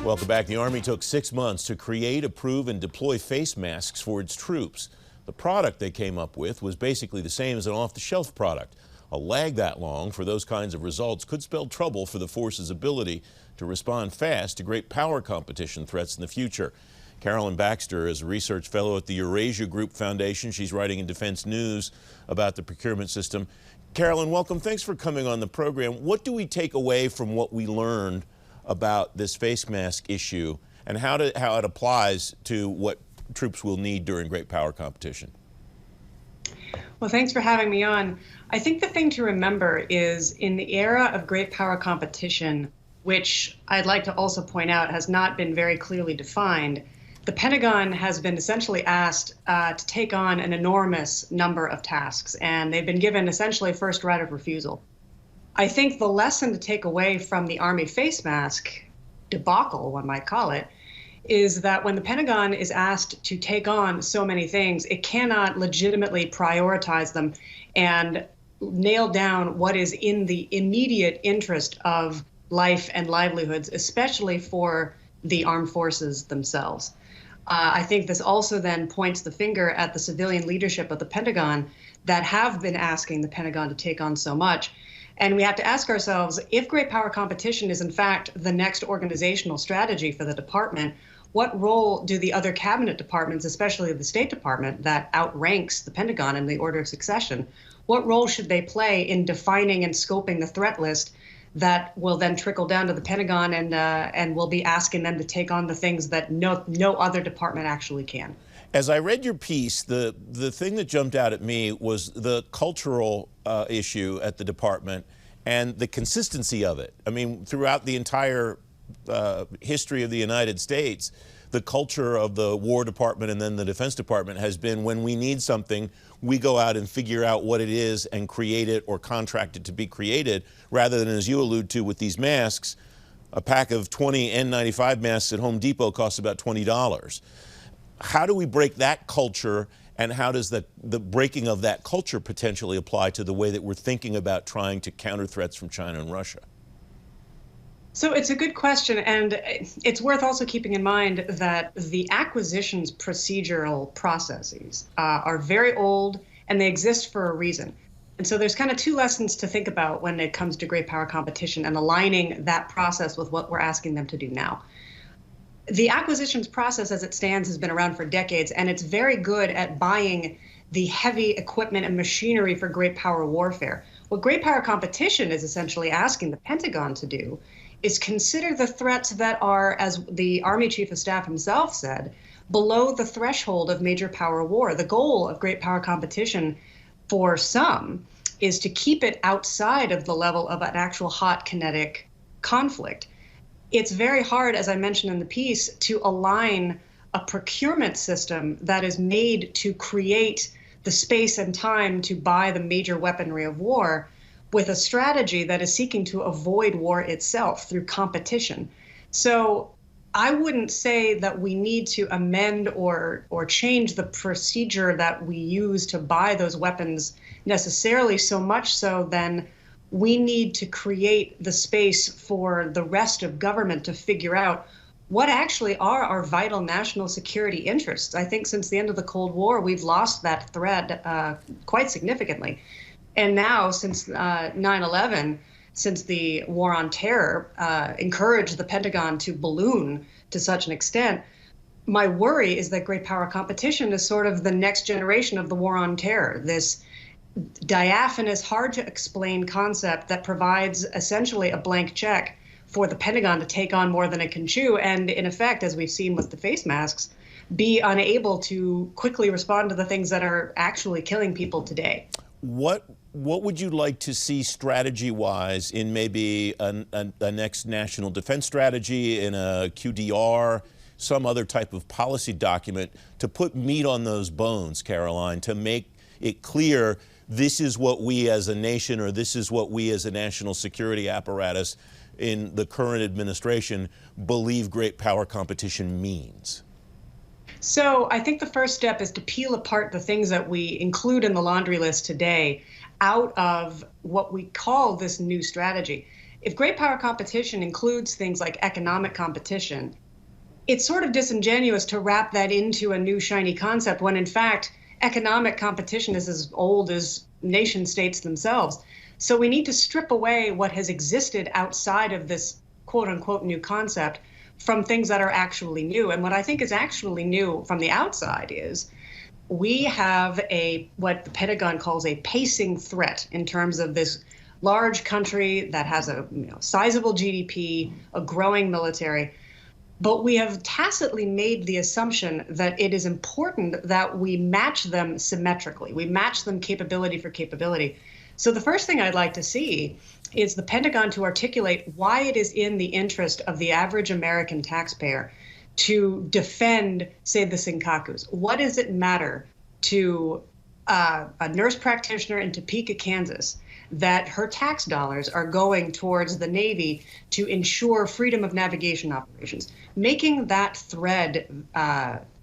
Welcome back. The Army took 6 months to create, approve, and deploy face masks for its troops. The product they came up with was basically the same as an off-the-shelf product. A lag that long for those kinds of results could spell trouble for the force's ability to respond fast to great power competition threats in the future. Carolyn Baxter is a research fellow at the Eurasia Group Foundation. She's writing in Defense News about the procurement system. Carolyn, welcome. Thanks for coming on the program. What do we take away from what we learned about this face mask issue and how it applies to what troops will need during great power competition? Well, thanks for having me on. I think the thing to remember is in the era of great power competition, which I'd like to also point out has not been very clearly defined, the Pentagon has been essentially asked to take on an enormous number of tasks, and they've been given essentially first right of refusal. I think the lesson to take away from the Army face mask debacle, one might call it, is that when the Pentagon is asked to take on so many things, it cannot legitimately prioritize them and nail down what is in the immediate interest of life and livelihoods, especially for the armed forces themselves. I think this also then points the finger at the civilian leadership of the Pentagon that have been asking the Pentagon to take on so much. And we have to ask ourselves, if great power competition is in fact the next organizational strategy for the department, what role do the other cabinet departments, especially the State Department that outranks the Pentagon in the order of succession, what role should they play in defining and scoping the threat list that will then trickle down to the Pentagon and will be asking them to take on the things that no other department actually can? As I read your piece, the thing that jumped out at me was the cultural issue at the department and the consistency of it. I mean, throughout the entire history of the United States, the culture of the War Department and then the Defense Department has been when we need something, we go out and figure out what it is and create it or contract it to be created, rather than, as you allude to with these masks, a pack of 20 N95 masks at Home Depot costs about $20. How do we break that culture, and how does the breaking of that culture potentially apply to the way that we're thinking about trying to counter threats from China and Russia? So it's a good question, and it's worth also keeping in mind that the acquisitions procedural processes are very old, and they exist for a reason. And so there's kind of two lessons to think about when it comes to great power competition and aligning that process with what we're asking them to do now. The acquisitions process as it stands has been around for decades, and it's very good at buying the heavy equipment and machinery for great power warfare. What great power competition is essentially asking the Pentagon to do is consider the threats that are, as the Army Chief of Staff himself said, below the threshold of major power war. The goal of great power competition for some is to keep it outside of the level of an actual hot kinetic conflict. It's very hard, as I mentioned in the piece, to align a procurement system that is made to create the space and time to buy the major weaponry of war with a strategy that is seeking to avoid war itself through competition. So I wouldn't say that we need to amend or change the procedure that we use to buy those weapons necessarily, so much so then we need to create the space for the rest of government to figure out what actually are our vital national security interests. I think since the end of the Cold War, we've lost that thread quite significantly. And now, since 9/11, since the war on terror encouraged the Pentagon to balloon to such an extent, my worry is that great power competition is sort of the next generation of the war on terror, this diaphanous, hard to explain concept that provides essentially a blank check for the Pentagon to take on more than it can chew, and in effect, as we've seen with the face masks, be unable to quickly respond to the things that are actually killing people today. What would you like to see strategy-wise in maybe a next national defense strategy, in a QDR, some other type of policy document to put meat on those bones, Caroline, to make it clear this is what we as a nation, or this is what we as a national security apparatus in the current administration believe great power competition means? So I think the first step is to peel apart the things that we include in the laundry list today out of what we call this new strategy. if great power competition includes things like economic competition, it's sort of disingenuous to wrap that into a new shiny concept when in fact economic competition is as old as nation states themselves. So we need to strip away what has existed outside of this quote unquote new concept from things that are actually new. And what I think is actually new from the outside is we have what the Pentagon calls a pacing threat in terms of this large country that has a sizable GDP, a growing military. But we have tacitly made the assumption that it is important that we match them symmetrically. We match them capability for capability. So the first thing I'd like to see is the Pentagon to articulate why it is in the interest of the average American taxpayer to defend, say, the Senkakus. What does it matter to a nurse practitioner in Topeka, Kansas, that her tax dollars are going towards the Navy to ensure freedom of navigation operations? Making that thread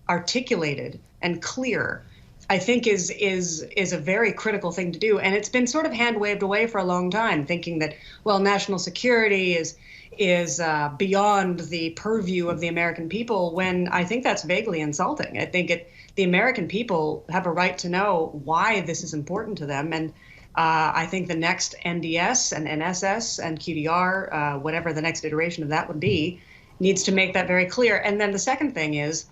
articulated and clear, I think, is a very critical thing to do. And it's been sort of hand-waved away for a long time, thinking that, well, national security is beyond the purview of the American people, when I think that's vaguely insulting. I think the American people have a right to know why this is important to them. And I think the next NDS and NSS and QDR, whatever the next iteration of that would be, needs to make that very clear. And then the second thing is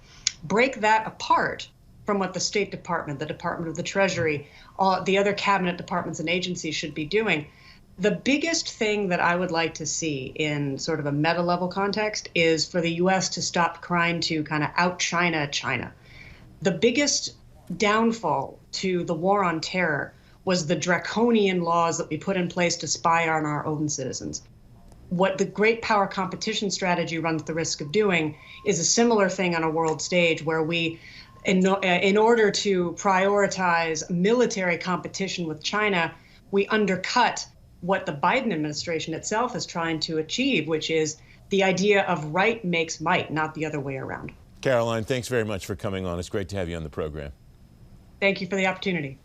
break that apart from what the State Department, the Department of the Treasury, all the other cabinet departments and agencies should be doing. The biggest thing that I would like to see in sort of a meta level context is for the US to stop trying to kind of out-China China. The biggest downfall to the war on terror was the draconian laws that we put in place to spy on our own citizens. What the great power competition strategy runs the risk of doing is a similar thing on a world stage, where we, in order to prioritize military competition with China, we undercut what the Biden administration itself is trying to achieve, which is the idea of right makes might, not the other way around. Caroline, thanks very much for coming on. It's great to have you on the program. Thank you for the opportunity.